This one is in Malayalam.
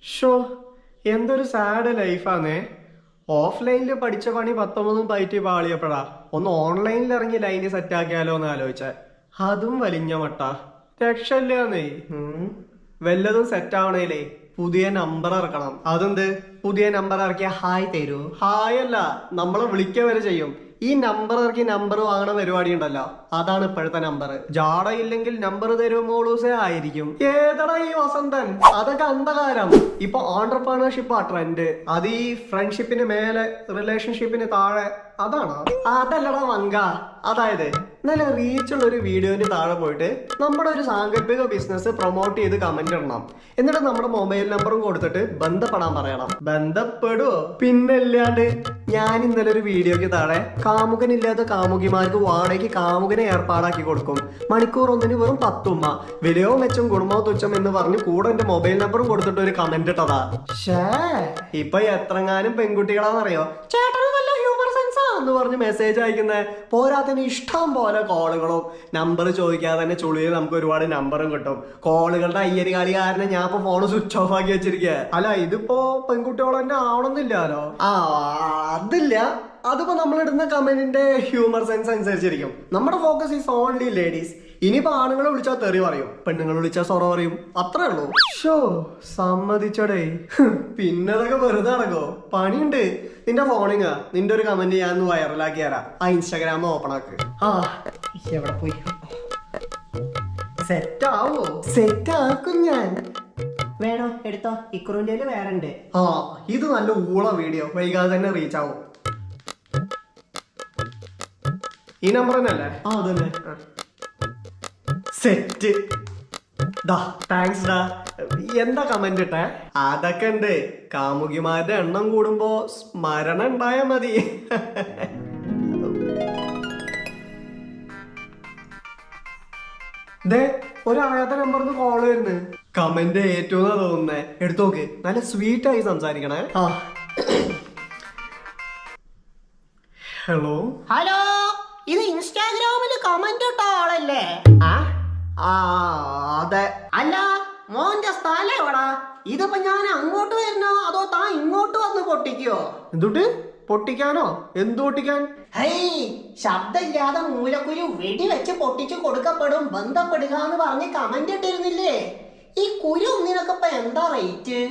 ഷോ എന്തൊരു സാഡ് ലൈഫാന്നേ. ഓഫ്ലൈനിൽ പഠിച്ച പണി 19 പയറ്റി പാളിയപ്പോഴാ ഒന്ന് ഓൺലൈനിൽ ഇറങ്ങി ലൈന് സെറ്റാക്കിയാലോ എന്ന് ആലോചിച്ച. അതും വലിഞ്ഞ മട്ട രക്ഷയില്ലാന്നേ. വല്ലതും സെറ്റ് ആവണേലേ പുതിയ നമ്പർ ഇറക്കണം. അതെന്ത് പുതിയ നമ്പർ ഇറക്കിയ ഹായ് തരൂ? ഹായ് അല്ല, നമ്മളെ വിളിക്കുക വരെ ചെയ്യും. ഈ നമ്പർ ഇറക്കി നമ്പർ വാങ്ങണ പരിപാടി ഉണ്ടല്ലോ, അതാണ് ഇപ്പോഴത്തെ നമ്പർ. ജാടയില്ലെങ്കിൽ നമ്പർ തരും മോളൂസേ ആയിരിക്കും. ഏതടാ ഈ വസന്തൻ? അതൊക്കെ അന്ധകാരം. ഇപ്പൊ ഓൺട്രപ്രണർഷിപ്പാ ട്രെൻഡ്. അത് ഈ ഫ്രണ്ട്ഷിപ്പിന് മേലെ റിലേഷൻഷിപ്പിന് താഴെ അതാണോ? അതല്ലടാ വങ്ക. അതായത് നല്ല റീച്ചുള്ള ഒരു വീഡിയോന്റെ താഴെ പോയിട്ട് നമ്മുടെ ഒരു സാങ്കല്പിക ബിസിനസ് പ്രൊമോട്ട് ചെയ്ത് കമന്റ് ഇടണം. എന്നിട്ട് നമ്മുടെ മൊബൈൽ നമ്പറും കൊടുത്തിട്ട് ബന്ധപ്പെടാൻ പറയണം. ബന്ധപ്പെടുവോ? പിന്നല്ലാണ്ട്. ഞാൻ ഇന്നലെ ഒരു വീഡിയോക്ക് താഴെ കാമുകനില്ലാത്ത കാമുകിമാർക്ക് വാടകയ്ക്ക് കാമുകനെ ഏർപ്പാടാക്കി കൊടുക്കും, മണിക്കൂർ ഒന്നിന് വെറും 10 ഉമ്മ, വിലയോ മെച്ചം ഗുണമോ തുച്ഛം എന്ന് പറഞ്ഞ് കൂടെ എന്റെ മൊബൈൽ നമ്പറും കൊടുത്തിട്ട് ഒരു കമന്റ് ഇട്ടതാ. ഷേ ഇപ്പൊ എത്രങ്ങാനും പെൺകുട്ടികളാന്നറിയോ ചേട്ടന് നല്ല ഹ്യൂമർ സെൻസാ എന്ന് പറഞ്ഞ് മെസ്സേജ് അയക്കുന്നേ. പോരാത്തന്നെ ഇഷ്ടം പോലെ കോളുകളും. നമ്പർ ചോദിക്കാതെ തന്നെ ചുളിയിൽ നമുക്ക് ഒരുപാട് നമ്പറും കിട്ടും. കോളുകളുടെ അയ്യര് കളി കാരണം ഞാൻ ഇപ്പൊ ഫോണ് സ്വിച്ച് ഓഫ് ആക്കി വെച്ചിരിക്കുക. അല്ല ഇതിപ്പോ പെൺകുട്ടികൾ തന്നെ ആവണമെന്നില്ലല്ലോ. അതില്ല, അതിപ്പോ നമ്മളിടുന്ന കമന്റിന്റെ ഹ്യൂമർ സെൻസ് അനുസരിച്ചിരിക്കും. നമ്മുടെ ഫോക്കസ് ഈസ് ഓൺലി ലേഡീസ്. ഇനിയിപ്പോ ആണുങ്ങളെ വിളിച്ചാൽ തെറി പറയും, പെണ്ണുങ്ങളെ വിളിച്ചാൽ സൊറ പറയും, അത്രേ ഉള്ളൂ. ഷോ സമ്മതിച്ചടേ. പിന്നതൊക്കെ വെറുതെ നടക്കോ? പണിയുണ്ട്. നിന്റെ ഫോണിങ്ങ നിന്റെ ഒരു കമന്റ് ഞാൻ വൈറലാക്കി തരാം. ആ ഇൻസ്റ്റാഗ്രാം ഓപ്പൺ ആക്ക്. എവിടെ പോയി? സെറ്റ് ആവോ? സെറ്റ് ആക്കും ഞാൻ. വേണോ എടുത്തോ, ഇക്കുറിന്റെ വേറെ ഉണ്ട്. ഇത് നല്ല ഊള വീഡിയോ, വൈകാതെ തന്നെ റീച്ച് ആവും. ഈ നമ്പർ തന്നെയല്ലേ? അതന്നെ. സെറ്റ്. താങ്ക്സ് ഡാ. എന്താ കമന്റ് ഇട്ടെ? അതൊക്കെ ഉണ്ട്. കാമുകിമാരുടെ എണ്ണം കൂടുമ്പോ സ്മരണ ഉണ്ടായാ മതി. ഒരറിയാത്ത നമ്പറിന്ന് കോള് വരുന്നു. കമന്റ് ഏറ്റവും തോന്നുന്നേ. എടുത്തോക്ക്, നല്ല സ്വീറ്റ് ആയി സംസാരിക്കണേ. ഹലോ ഹലോ, ഇത് ഇൻസ്റ്റാഗ്രാമിൽ കമന്റ് ഇട്ട ആളല്ലേ? അതെ. അല്ല, മോന്റെ സ്ഥലം എവിടാ? ഇതിപ്പോ ഞാൻ അങ്ങോട്ട് വരണോ അതോ താൻ ഇങ്ങോട്ട് വന്ന് പൊട്ടിക്കോ? എന്തുട്ട് പൊട്ടിക്കാനോ? എന്തു പൊട്ടിക്കാൻ? ശബ്ദമില്ലാതെ മൂലക്കുരു വെടിവെച്ച് പൊട്ടിച്ചു കൊടുക്കപ്പെടും, ബന്ധപ്പെടുക എന്ന് പറഞ്ഞ് കമന്റ് ഇട്ടിരുന്നില്ലേ? ഈ കുരു ഒന്നിനൊക്കെ ഇപ്പൊ എന്താ റേറ്റ്?